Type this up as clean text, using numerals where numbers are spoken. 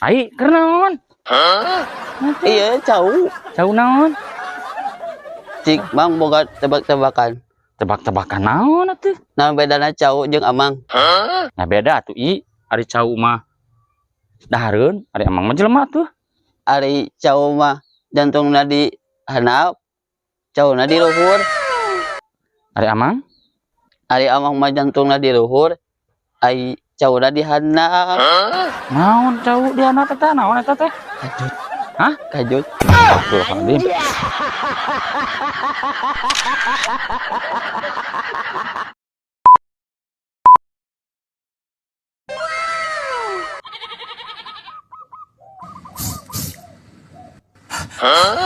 Ai, keur naon? Iya cau. Cau naon? Cik Mang boga tebak-tebakan. Tebak-tebakan naon atuh? Nah bedana cau jeung Amang. Nah beda atuh i, ari cau mah dahareun, ari amang mah jelema tuh. Ari cau mah jantungna di handap, cauna di luhur. Ari amang? Ari Amang mah jantungna di luhur, ai cauna di handap. Naon cau di anak teh naon eta teh? Kajut. Hah? Kajut. Astagfirullahaladzim. Anjay.